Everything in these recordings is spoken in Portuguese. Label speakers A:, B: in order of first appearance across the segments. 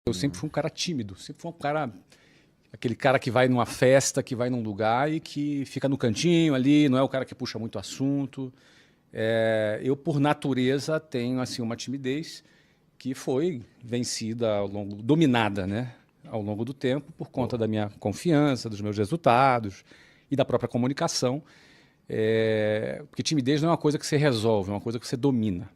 A: Eu sempre fui um cara tímido, sempre fui um cara, aquele cara que vai numa festa, que vai num lugar e que fica no cantinho ali, não é o cara que puxa muito assunto. Eu, por natureza, tenho assim uma timidez que foi vencida dominada, né, ao longo do tempo, por conta da minha confiança, dos meus resultados e da própria comunicação. Porque timidez não é uma coisa que você resolve, é uma coisa que você domina.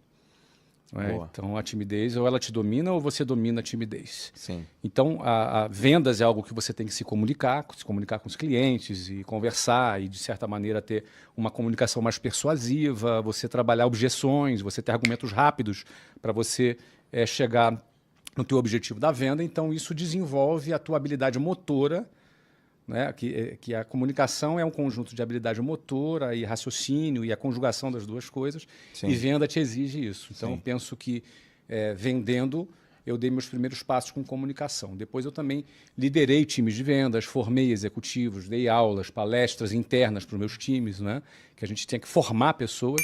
A: Então, a timidez, ou ela te domina ou você domina a timidez.
B: Sim.
A: Então, a vendas é algo que você tem que se comunicar com os clientes e conversar e, de certa maneira, ter uma comunicação mais persuasiva, você trabalhar objeções, você ter argumentos rápidos para você chegar no teu objetivo da venda. Então, isso desenvolve a tua habilidade motora, né? Que a comunicação é um conjunto de habilidade motora e raciocínio e a conjugação das duas coisas. Sim. E venda te exige isso. Então, eu penso que vendendo, eu dei meus primeiros passos com comunicação. Depois eu também liderei times de vendas, formei executivos, dei aulas, palestras internas para os meus times, né? Que a gente tinha que formar pessoas.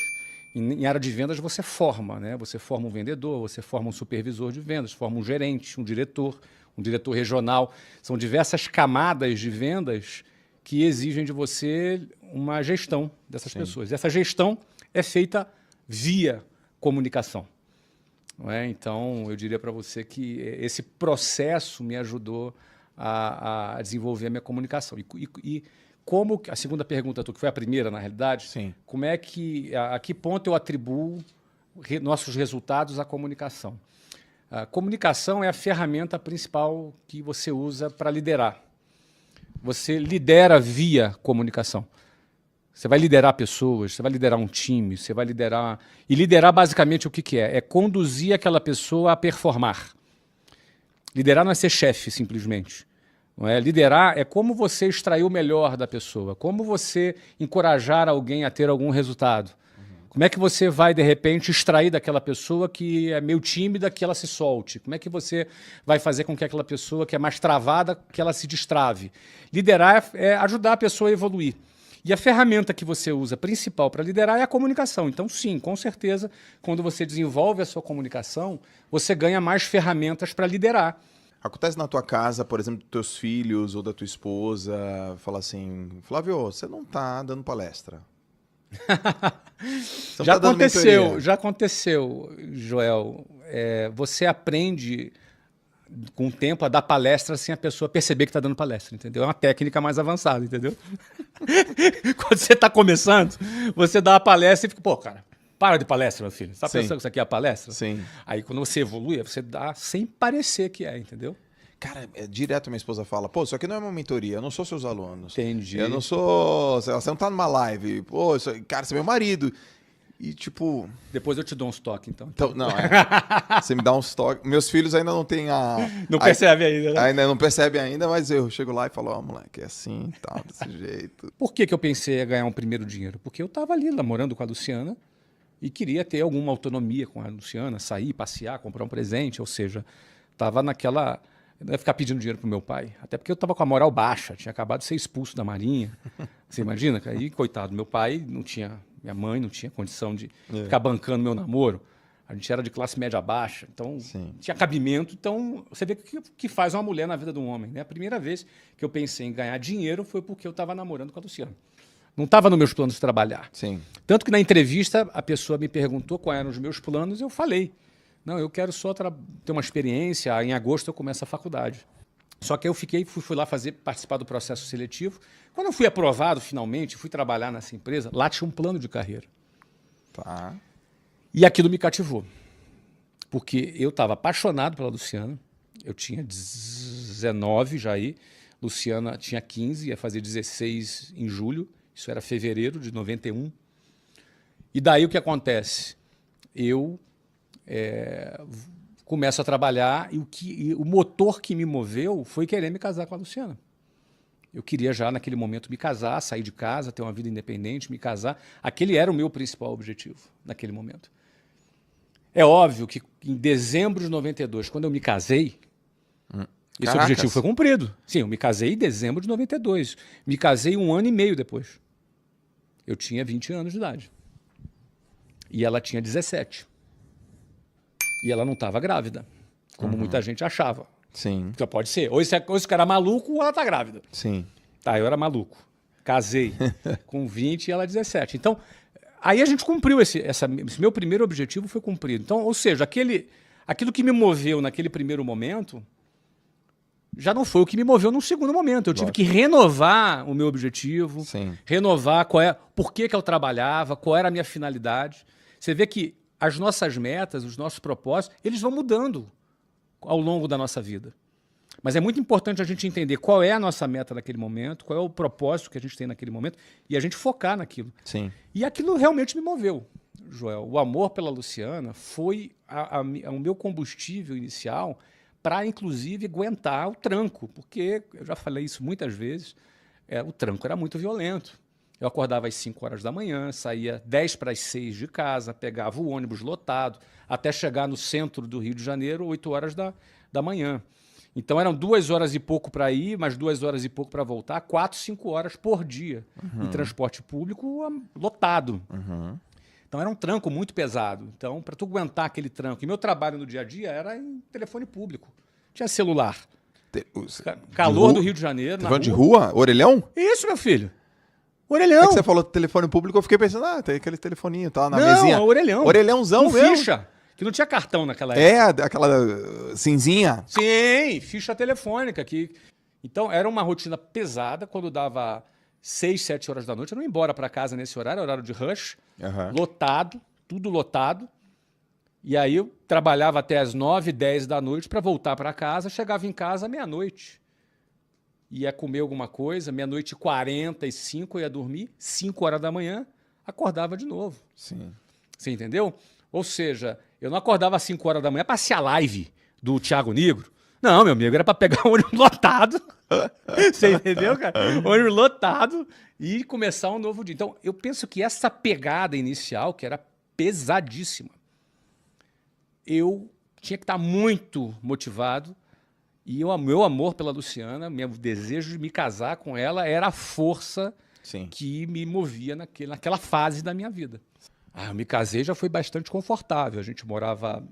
A: Em área de vendas você forma, né? Você forma um vendedor, você forma um supervisor de vendas, forma um gerente, um diretor regional. São diversas camadas de vendas que exigem de você uma gestão dessas pessoas. Essa gestão é feita via comunicação. Não é? Então, eu diria para você que esse processo me ajudou a desenvolver a minha comunicação. E como, a segunda pergunta, que foi a primeira, na realidade, como é que, a que ponto eu atribuo nossos resultados à comunicação? A comunicação é a ferramenta principal que você usa para liderar. Você lidera via comunicação. Você vai liderar pessoas, você vai liderar um time, você vai liderar... E liderar, basicamente, o que é? É conduzir aquela pessoa a performar. Liderar não é ser chefe, simplesmente. Não é? Liderar é como você extrair o melhor da pessoa, como você encorajar alguém a ter algum resultado. Como é que você vai, de repente, extrair daquela pessoa que é meio tímida, que ela se solte? Como é que você vai fazer com que aquela pessoa que é mais travada, que ela se destrave? Liderar é ajudar a pessoa a evoluir. E a ferramenta que você usa principal para liderar é a comunicação. Então, sim, com certeza, quando você desenvolve a sua comunicação, você ganha mais ferramentas para liderar.
B: Acontece na tua casa, por exemplo, dos teus filhos ou da tua esposa, fala assim, Flávio, você não está dando palestra.
A: Já aconteceu, Joel. Você aprende com o tempo a dar palestra sem a pessoa perceber que está dando palestra, entendeu? É uma técnica mais avançada, entendeu? Quando você está começando, você dá a palestra e fica, pô, cara, para de palestra, meu filho. Você está pensando que isso aqui é a palestra?
B: Sim.
A: Aí quando você evolui, você dá sem parecer que entendeu?
B: Cara, direto minha esposa fala, pô, isso aqui não é uma mentoria, eu não sou seus alunos.
A: Entendi.
B: Eu não sou... Você não tá numa live. Pô, cara, você é meu marido. E tipo...
A: Depois eu te dou uns toques, então.
B: Não, você me dá uns toques. Meus filhos ainda não têm a...
A: Não percebe ainda, né?
B: Ainda não percebe ainda, mas eu chego lá e falo, ó, moleque, é assim, tal, desse jeito.
A: Por que eu pensei em ganhar um primeiro dinheiro? Porque eu tava ali namorando com a Luciana e queria ter alguma autonomia com a Luciana, sair, passear, comprar um presente, ou seja, tava naquela... Eu não ia ficar pedindo dinheiro pro meu pai. Até porque eu estava com a moral baixa, tinha acabado de ser expulso da Marinha. Você imagina? Aí, coitado, meu pai não tinha, minha mãe não tinha condição de ficar bancando meu namoro. A gente era de classe média baixa, então tinha cabimento. Então, você vê o que faz uma mulher na vida de um homem, né? A primeira vez que eu pensei em ganhar dinheiro foi porque eu estava namorando com a Luciana. Não estava nos meus planos de trabalhar.
B: Sim.
A: Tanto que na entrevista a pessoa me perguntou quais eram os meus planos e eu falei. Não, eu quero só ter uma experiência, em agosto eu começo a faculdade. Só que eu fui lá participar do processo seletivo. Quando eu fui aprovado, finalmente, fui trabalhar nessa empresa, lá tinha um plano de carreira.
B: Tá.
A: E aquilo me cativou. Porque eu estava apaixonado pela Luciana, eu tinha 19 já aí, Luciana tinha 15, ia fazer 16 em julho, isso era fevereiro de 91. E daí o que acontece? Eu... começo a trabalhar e o motor que me moveu foi querer me casar com a Luciana. Eu queria já naquele momento me casar, sair de casa, ter uma vida independente, me casar. Aquele era o meu principal objetivo naquele momento. É óbvio que em dezembro de 92, quando eu me casei, esse objetivo foi cumprido. Sim, eu me casei em dezembro de 92. Me casei 1 ano e meio depois. Eu tinha 20 anos de idade. E ela tinha 17. E ela não estava grávida, como muita gente achava.
B: Sim,
A: Então pode ser. Ou esse cara é maluco ou ela tá grávida.
B: sim.
A: Tá, eu era maluco. Casei com 20 e ela 17. Então, aí a gente cumpriu esse meu primeiro objetivo foi cumprido. Então, ou seja, aquilo que me moveu naquele primeiro momento já não foi o que me moveu num segundo momento. Eu tive que renovar o meu objetivo,
B: Sim.
A: renovar por que eu trabalhava, qual era a minha finalidade. Você vê que as nossas metas, os nossos propósitos, eles vão mudando ao longo da nossa vida. Mas é muito importante a gente entender qual é a nossa meta naquele momento, qual é o propósito que a gente tem naquele momento e a gente focar naquilo.
B: Sim.
A: E aquilo realmente me moveu, Joel. O amor pela Luciana foi o meu combustível inicial para, inclusive, aguentar o tranco, porque eu já falei isso muitas vezes, o tranco era muito violento. Eu acordava às 5 horas da manhã, saía 10 para as 6 de casa, pegava o ônibus lotado, até chegar no centro do Rio de Janeiro, 8 horas da manhã. Então eram 2 horas e pouco para ir, mais 2 horas e pouco para voltar, 4, 5 horas por dia em transporte público lotado. Então era um tranco muito pesado. Então, para tu aguentar aquele tranco, e meu trabalho no dia a dia era em telefone público. Tinha celular. Calor do Rio de Janeiro.
B: Telefone de rua? Orelhão?
A: Isso, meu filho.
B: É
A: Orelhão.
B: que você falou telefone público, eu fiquei pensando, tem aquele telefoninho, tá na
A: Não,
B: mesinha.
A: orelhão.
B: Orelhãozão
A: Com
B: mesmo.
A: ficha. Que não tinha cartão naquela época.
B: Aquela cinzinha.
A: Sim, ficha telefônica. Então, era uma rotina pesada. Quando dava 6, 7 horas da noite, eu não ia embora para casa nesse horário de rush, lotado, tudo lotado. E aí eu trabalhava até as 9, 10 da noite para voltar para casa. Chegava em casa meia-noite. Ia comer alguma coisa, meia-noite e 45, eu ia dormir, 5 horas da manhã, acordava de novo.
B: Sim.
A: Você entendeu? Ou seja, eu não acordava às 5 horas da manhã para assistir a live do Thiago Nigro. Não, meu amigo, era para pegar o ônibus lotado. Você entendeu, cara? O ônibus lotado e começar um novo dia. Então, eu penso que essa pegada inicial, que era pesadíssima, eu tinha que estar muito motivado. E o meu amor pela Luciana, meu desejo de me casar com ela era a força que me movia naquela fase da minha vida. Eu me casei, já foi bastante confortável. A gente morava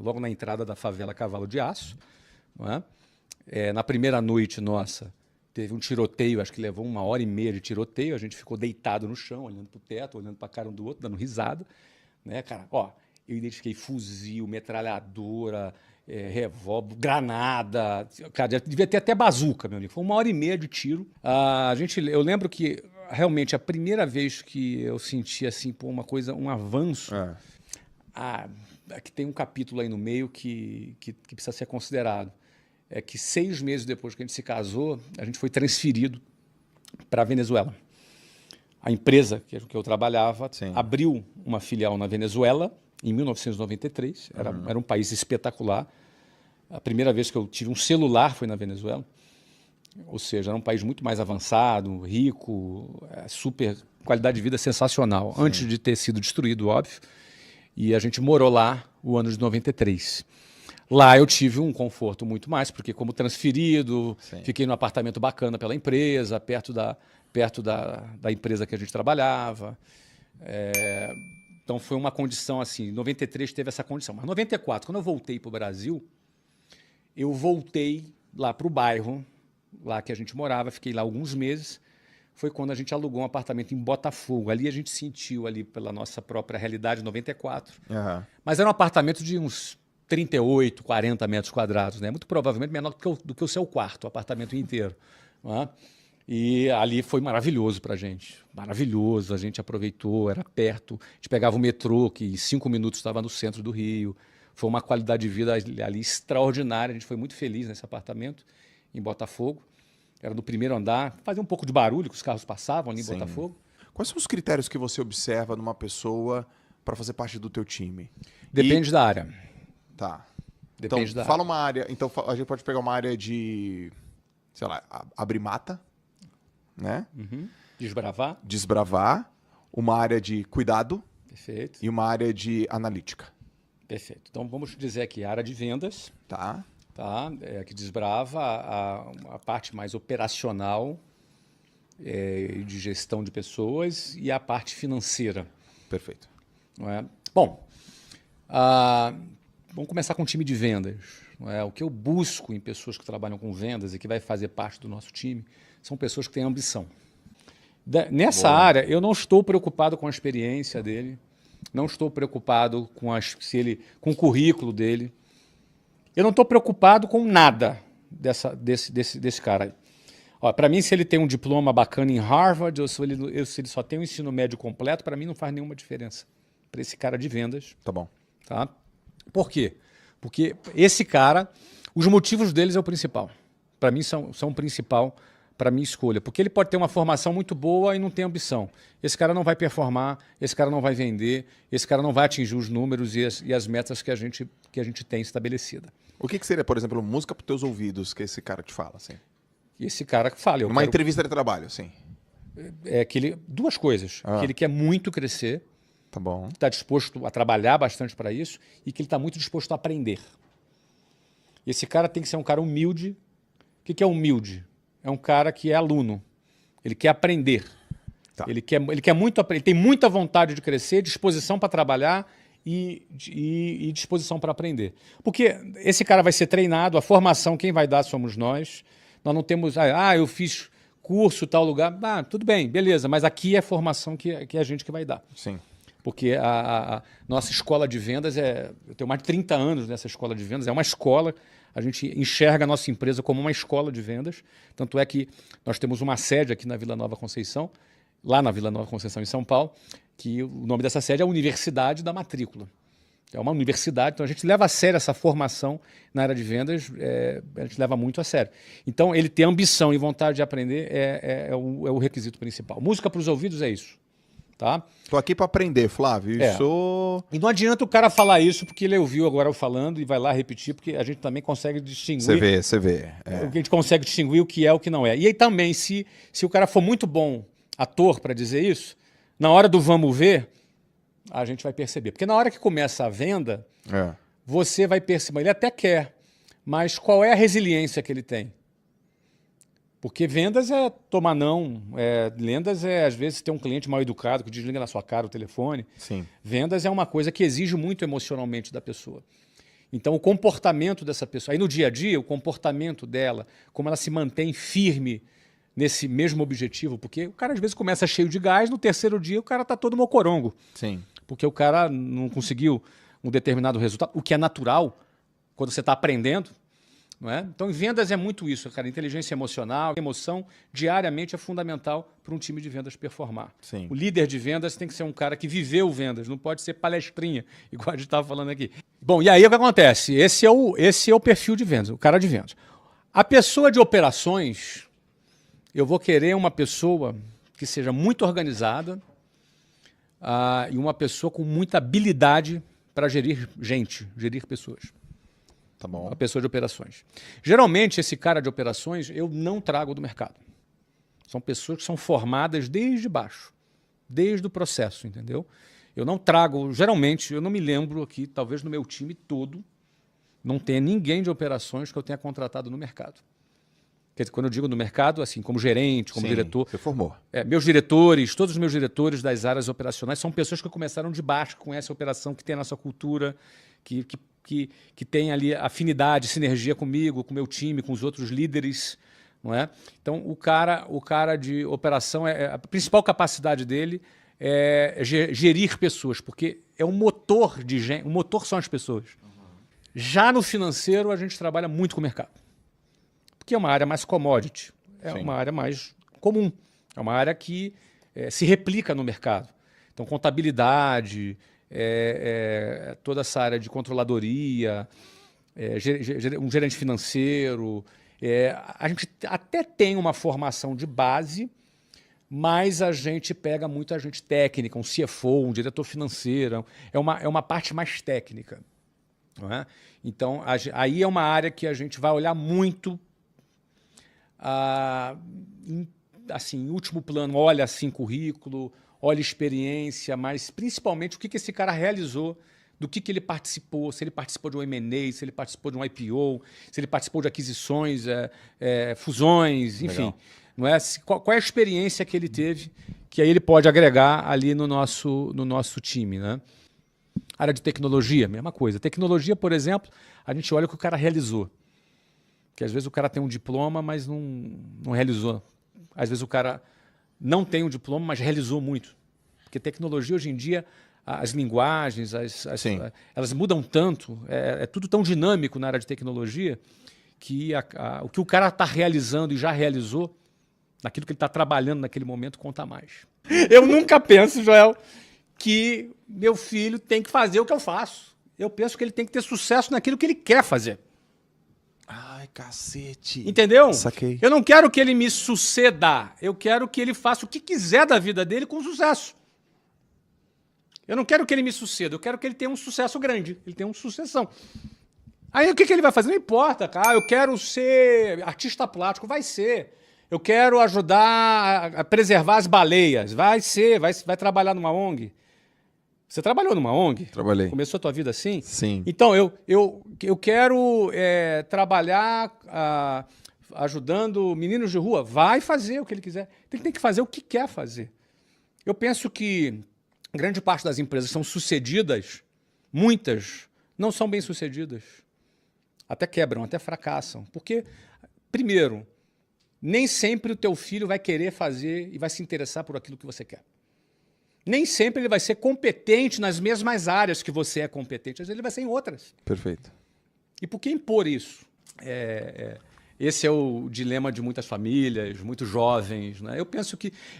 A: logo na entrada da favela Cavalo de Aço. Não é? Na primeira noite nossa, teve um tiroteio, acho que levou 1h30 de tiroteio. A gente ficou deitado no chão, olhando para o teto, olhando para a cara um do outro, dando risada. Né, cara? Eu identifiquei fuzil, metralhadora, revólver, granada. Cara, devia ter até bazuca, meu amigo. Foi 1h30 de tiro. Eu lembro que realmente a primeira vez que eu senti assim, uma coisa, um avanço. Que tem um capítulo aí no meio que precisa ser considerado. É que 6 meses depois que a gente se casou, a gente foi transferido para a Venezuela. A empresa que eu trabalhava abriu uma filial na Venezuela em 1993. Era um país espetacular. A primeira vez que eu tive um celular foi na Venezuela. Ou seja, era um país muito mais avançado, rico, super qualidade de vida sensacional. Antes de ter sido destruído, óbvio. E a gente morou lá o ano de 93. Lá eu tive um conforto muito mais, porque como transferido, fiquei num apartamento bacana pela empresa, perto da empresa que a gente trabalhava. Então foi uma condição assim, em 93 teve essa condição. Mas em 94, quando eu voltei para o Brasil, eu voltei lá para o bairro, lá que a gente morava, fiquei lá alguns meses. Foi quando a gente alugou um apartamento em Botafogo. Ali a gente sentiu, ali pela nossa própria realidade, em 94. Mas era um apartamento de uns 38, 40 metros quadrados, né? Muito provavelmente menor do que o seu quarto, o apartamento inteiro. Não é? E ali foi maravilhoso para a gente. Maravilhoso, a gente aproveitou, era perto. A gente pegava o metrô, que em 5 minutos estava no centro do Rio. Foi uma qualidade de vida ali extraordinária. A gente foi muito feliz nesse apartamento, em Botafogo. Era do primeiro andar. Fazia um pouco de barulho, que os carros passavam ali em Botafogo.
B: Quais são os critérios que você observa numa pessoa para fazer parte do teu time?
A: Depende da área.
B: Tá.
A: Depende
B: então,
A: da
B: fala uma área. Então, a gente pode pegar uma área de, sei lá, abrir mata, né?
A: Desbravar.
B: Uma área de cuidado.
A: Perfeito.
B: E uma área de analítica.
A: Perfeito. Então, vamos dizer aqui, a área de vendas.
B: Tá.
A: Que desbrava a parte mais operacional de gestão de pessoas e a parte financeira.
B: Perfeito.
A: Não é? Bom, vamos começar com o time de vendas. não é? O que eu busco em pessoas que trabalham com vendas e que vai fazer parte do nosso time são pessoas que têm ambição. Nessa área, eu não estou preocupado com a experiência dele, não estou preocupado com o currículo dele. Eu não estou preocupado com nada desse cara aí. Para mim, se ele tem um diploma bacana em Harvard ou se ele só tem um ensino médio completo, para mim não faz nenhuma diferença para esse cara de vendas.
B: Tá bom.
A: Tá? Por quê? Porque esse cara, os motivos deles é o principal. Para mim, são o principal para a minha escolha. Porque ele pode ter uma formação muito boa e não tem ambição. Esse cara não vai performar, esse cara não vai vender, esse cara não vai atingir os números e as metas que a gente tem estabelecida.
B: O que seria, por exemplo, música para os teus ouvidos que esse cara te fala? Assim?
A: E esse cara que fala...
B: Numa entrevista de trabalho, sim.
A: Duas coisas. Que ele quer muito crescer,
B: tá bom,
A: está disposto a trabalhar bastante para isso e que ele está muito disposto a aprender. Esse cara tem que ser um cara humilde. O que é humilde? É um cara que é aluno. Ele quer aprender. Tá. Ele quer muito aprender. Ele tem muita vontade de crescer, disposição para trabalhar e disposição para aprender. Porque esse cara vai ser treinado, a formação quem vai dar somos nós. Nós não temos... eu fiz curso tal lugar. Tudo bem, beleza. Mas aqui é a formação que é a gente que vai dar.
B: Sim.
A: Porque a nossa escola de vendas eu tenho mais de 30 anos nessa escola de vendas, é uma escola, a gente enxerga a nossa empresa como uma escola de vendas, tanto é que nós temos uma sede aqui na Vila Nova Conceição, lá na Vila Nova Conceição, em São Paulo, que o nome dessa sede é a Universidade da Matrícula. É uma universidade, então a gente leva a sério essa formação na área de vendas, a gente leva muito a sério. Então ele ter ambição e vontade de aprender é o requisito principal. Música para os ouvidos é isso. Tá?
B: Tô aqui para aprender, Flávio.
A: E não adianta o cara falar isso porque ele ouviu agora eu falando e vai lá repetir, porque a gente também consegue distinguir.
B: Você vê.
A: A gente consegue distinguir o que é e o que não é. E aí também, se o cara for muito bom ator para dizer isso, na hora do vamos ver, a gente vai perceber. Porque na hora que começa a venda, você vai perceber. Ele até quer, mas qual é a resiliência que ele tem? Porque vendas é tomar não, vendas às vezes ter um cliente mal educado que desliga na sua cara o telefone.
B: Sim.
A: Vendas é uma coisa que exige muito emocionalmente da pessoa. Então o comportamento dessa pessoa, aí no dia a dia, o comportamento dela, como ela se mantém firme nesse mesmo objetivo, porque o cara às vezes começa cheio de gás, no terceiro dia o cara está todo mocorongo.
B: Sim.
A: Porque o cara não conseguiu um determinado resultado, o que é natural quando você está aprendendo. Não é? Então, em vendas é muito isso, cara. Inteligência emocional, emoção, diariamente é fundamental para um time de vendas performar.
B: Sim.
A: O líder de vendas tem que ser um cara que viveu vendas, não pode ser palestrinha, igual a gente estava falando aqui. Bom, e aí o que acontece? Esse é o perfil de vendas, o cara de vendas. A pessoa de operações, eu vou querer uma pessoa que seja muito organizada e uma pessoa com muita habilidade para gerir gente, gerir pessoas.
B: Tá bom.
A: A pessoa de operações. Geralmente, esse cara de operações eu não trago do mercado. São pessoas que são formadas desde baixo, desde o processo, entendeu? Eu não trago, geralmente, eu não me lembro aqui, talvez no meu time todo, não tenha ninguém de operações que eu tenha contratado no mercado. Quer dizer, quando eu digo no mercado, assim, como gerente, como diretor...
B: Você formou.
A: Meus diretores, todos os meus diretores das áreas operacionais são pessoas que começaram de baixo, que conhecem a operação, que tem a nossa cultura, que tem ali afinidade, sinergia comigo, com o meu time, com os outros líderes, não é? Então, o cara de operação, a principal capacidade dele é gerir pessoas, porque é um motor de gente, o motor são as pessoas. Já no financeiro, a gente trabalha muito com o mercado, porque é uma área mais commodity, uma área mais comum, é uma área que se replica no mercado. Então, contabilidade... toda essa área de controladoria, um gerente financeiro. A gente até tem uma formação de base, mas a gente pega muita gente técnica, um CFO, um diretor financeiro. É uma parte mais técnica. Não é? Então, aí é uma área que a gente vai olhar muito em último plano. Olha assim currículo, olha experiência, mas principalmente o que esse cara realizou, do que ele participou, se ele participou de um M&A, se ele participou de um IPO, se ele participou de aquisições, fusões, enfim. Não é? Qual é a experiência que ele teve, que aí ele pode agregar ali no nosso time. Né? Área de tecnologia, mesma coisa. Tecnologia, por exemplo, a gente olha o que o cara realizou. Porque às vezes o cara tem um diploma, mas não realizou. Às vezes o cara não tem um diploma, mas realizou muito. Porque tecnologia, hoje em dia, as linguagens, elas mudam tanto, é tudo tão dinâmico na área de tecnologia, que o que o cara está realizando e já realizou, naquilo que ele está trabalhando naquele momento, conta mais. Eu nunca penso, Joel, que meu filho tem que fazer o que eu faço. Eu penso que ele tem que ter sucesso naquilo que ele quer fazer.
B: Ai, cacete.
A: Entendeu?
B: Saquei.
A: Eu não quero que ele me suceda. Eu quero que ele faça o que quiser da vida dele com sucesso. Eu não quero que ele me suceda. Eu quero que ele tenha um sucesso grande. Ele tenha uma sucessão. Aí o que ele vai fazer? Não importa, cara. Eu quero ser artista plástico. Vai ser. Eu quero ajudar a preservar as baleias. Vai ser. Vai trabalhar numa ONG. Você trabalhou numa ONG?
B: Trabalhei.
A: Começou a tua vida assim?
B: Sim.
A: Então, eu quero trabalhar ajudando meninos de rua. Vai fazer o que ele quiser. Tem que fazer o que quer fazer. Eu penso que grande parte das empresas são sucedidas, muitas não são bem sucedidas. Até quebram, até fracassam. Porque, primeiro, nem sempre o teu filho vai querer fazer e vai se interessar por aquilo que você quer. Nem sempre ele vai ser competente nas mesmas áreas que você é competente. Às vezes ele vai ser em outras.
B: Perfeito.
A: E por que impor isso? Esse é o dilema de muitas famílias, muitos jovens. Né?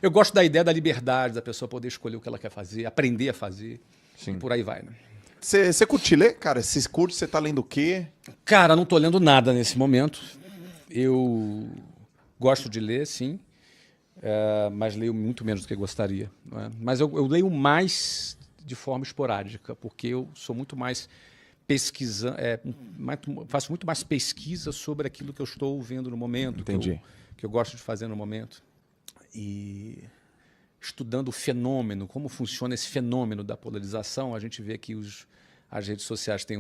A: Eu gosto da ideia da liberdade, da pessoa poder escolher o que ela quer fazer, aprender a fazer. Sim. E por aí vai. Né?
B: Você curte ler, cara? Você curte, você tá lendo o quê?
A: Cara, não tô lendo nada nesse momento. Eu gosto de ler, sim. Mas leio muito menos do que gostaria. Não é? Mas eu leio mais de forma esporádica, porque eu sou muito mais faço muito mais pesquisa sobre aquilo que eu estou vendo no momento.
B: Entendi.
A: Que eu gosto de fazer no momento. E estudando o fenômeno, como funciona esse fenômeno da polarização, a gente vê que as redes sociais têm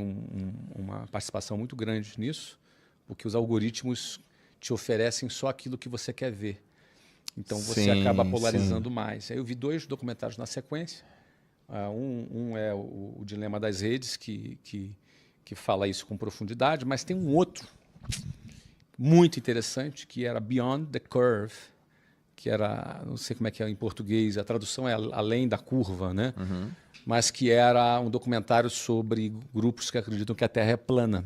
A: uma participação muito grande nisso, porque os algoritmos te oferecem só aquilo que você quer ver. Então você acaba polarizando mais. Aí eu vi 2 documentários na sequência. Um é o Dilema das Redes, que fala isso com profundidade, mas tem um outro muito interessante, que era Beyond the Curve, que era, não sei como é que é em português, a tradução é Além da Curva, né? Uhum. Mas que era um documentário sobre grupos que acreditam que a Terra é plana.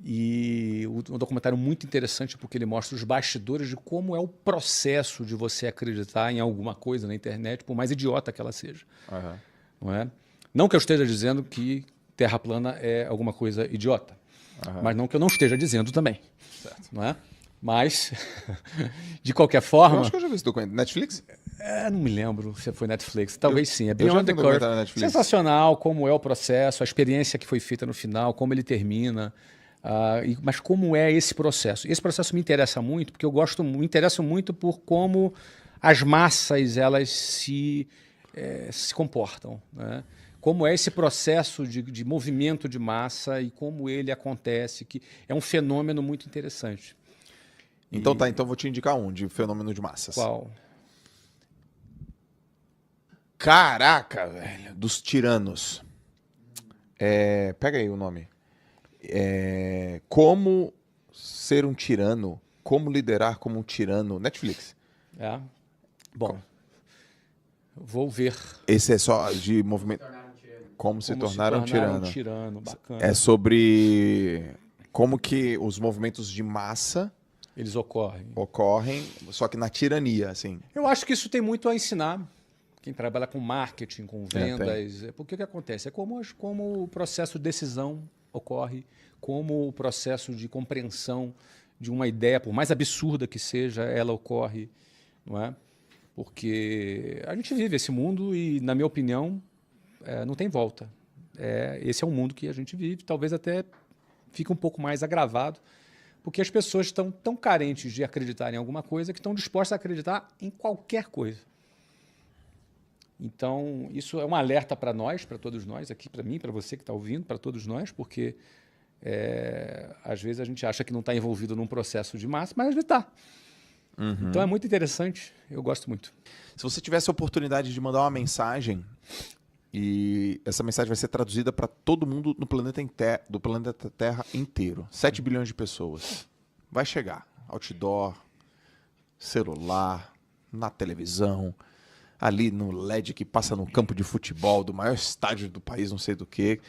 A: E um documentário muito interessante porque ele mostra os bastidores de como é o processo de você acreditar em alguma coisa na internet, por mais idiota que ela seja. Uhum. Não é? Não que eu esteja dizendo que Terra plana é alguma coisa idiota, mas não que eu não esteja dizendo também. Certo. Não é? Mas, de qualquer forma...
B: Eu acho que eu já vi esse documentário. Netflix?
A: Não me lembro se foi Netflix. Talvez sim. É Beyond the Curve. Sensacional como é o processo, a experiência que foi feita no final, como ele termina. Mas como é esse processo? Esse processo me interessa muito, porque me interesso muito por como as massas elas se comportam. Né? Como é esse processo de movimento de massa e como ele acontece, que é um fenômeno muito interessante.
B: Então então vou te indicar um de fenômeno de massas.
A: Qual?
B: Caraca, velho, dos tiranos. Pega aí o nome. Como ser um tirano, como liderar como um tirano. Netflix.
A: Bom, vou ver.
B: Esse é só de movimento. Como se tornar um
A: tirano. Bacana.
B: É sobre como que os movimentos de massa
A: eles ocorrem,
B: só que na tirania, assim.
A: Eu acho que isso tem muito a ensinar quem trabalha com marketing, com vendas. Porque o que acontece? É como o processo de decisão ocorre, como o processo de compreensão de uma ideia, por mais absurda que seja, ela ocorre, não é? Porque a gente vive esse mundo e, na minha opinião, não tem volta. Esse é o mundo que a gente vive, talvez até fique um pouco mais agravado, porque as pessoas estão tão carentes de acreditar em alguma coisa que estão dispostas a acreditar em qualquer coisa. Então, isso é um alerta para nós, para todos nós, aqui para mim, para você que está ouvindo, para todos nós, porque às vezes a gente acha que não está envolvido num processo de massa, mas às vezes está. Uhum. Então é muito interessante, eu gosto muito.
B: Se você tivesse a oportunidade de mandar uma mensagem E essa mensagem vai ser traduzida para todo mundo no do planeta Terra inteiro. 7 bilhões de pessoas. Vai chegar. Outdoor, celular, na televisão, ali no LED que passa no campo de futebol do maior estádio do país, não sei do que.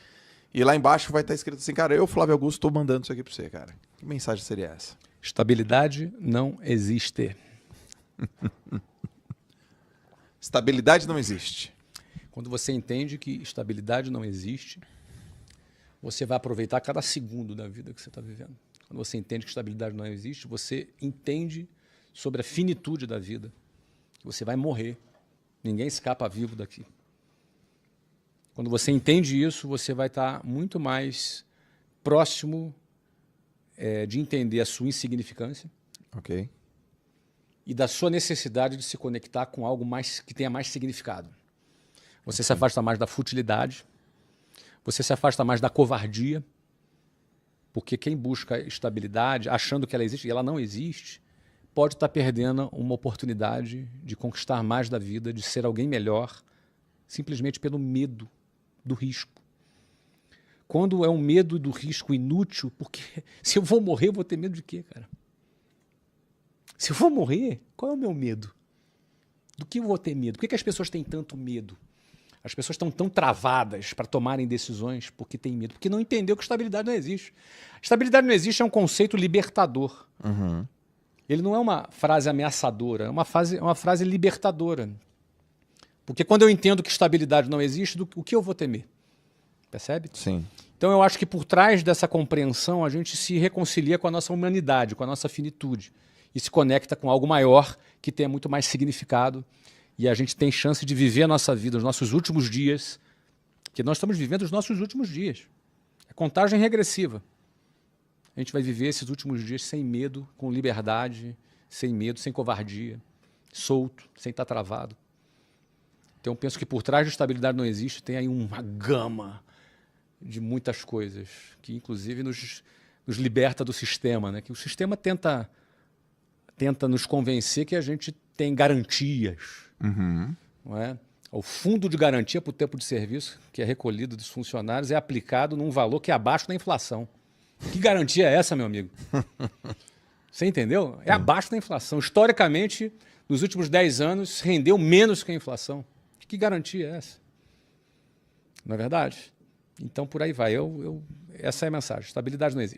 B: E lá embaixo vai estar escrito assim, cara, eu, Flávio Augusto, estou mandando isso aqui para você, cara. Que mensagem seria essa?
A: Estabilidade não existe.
B: Estabilidade não existe.
A: Quando você entende que estabilidade não existe, você vai aproveitar cada segundo da vida que você está vivendo. Quando você entende que estabilidade não existe, você entende sobre a finitude da vida. Você vai morrer. Ninguém escapa vivo daqui. Quando você entende isso, você vai estar muito mais próximo de entender a sua insignificância.
B: Ok.
A: E da sua necessidade de se conectar com algo mais que tenha mais significado. Você se afasta mais da futilidade, você se afasta mais da covardia, porque quem busca estabilidade, achando que ela existe, e ela não existe, pode estar perdendo uma oportunidade de conquistar mais da vida, de ser alguém melhor, simplesmente pelo medo do risco. Quando é um medo do risco inútil, porque se eu vou morrer, eu vou ter medo de quê, cara? Se eu vou morrer, qual é o meu medo? Do que eu vou ter medo? Por que as pessoas têm tanto medo? As pessoas estão tão travadas para tomarem decisões porque têm medo, porque não entendeu que estabilidade não existe. Estabilidade não existe é um conceito libertador.
B: Uhum.
A: Ele não é uma frase ameaçadora, é uma frase libertadora. Porque quando eu entendo que estabilidade não existe, o que eu vou temer? Percebe?
B: Sim.
A: Então eu acho que por trás dessa compreensão a gente se reconcilia com a nossa humanidade, com a nossa finitude e se conecta com algo maior que tenha muito mais significado e a gente tem chance de viver a nossa vida, os nossos últimos dias, porque nós estamos vivendo os nossos últimos dias. É contagem regressiva. A gente vai viver esses últimos dias sem medo, com liberdade, sem medo, sem covardia, solto, sem estar travado. Então eu penso que por trás de estabilidade não existe, tem aí uma gama de muitas coisas, que inclusive nos liberta do sistema, né? Que o sistema tenta nos convencer que a gente tem garantias.
B: Uhum.
A: Não é? O fundo de garantia para o tempo de serviço, que é recolhido dos funcionários, é aplicado num valor que é abaixo da inflação. Que garantia é essa, meu amigo? Você entendeu? É abaixo da inflação. Historicamente, nos últimos 10 anos, rendeu menos que a inflação. Que garantia é essa? Não é verdade? Então, por aí vai. Essa é a mensagem. Estabilidade não existe.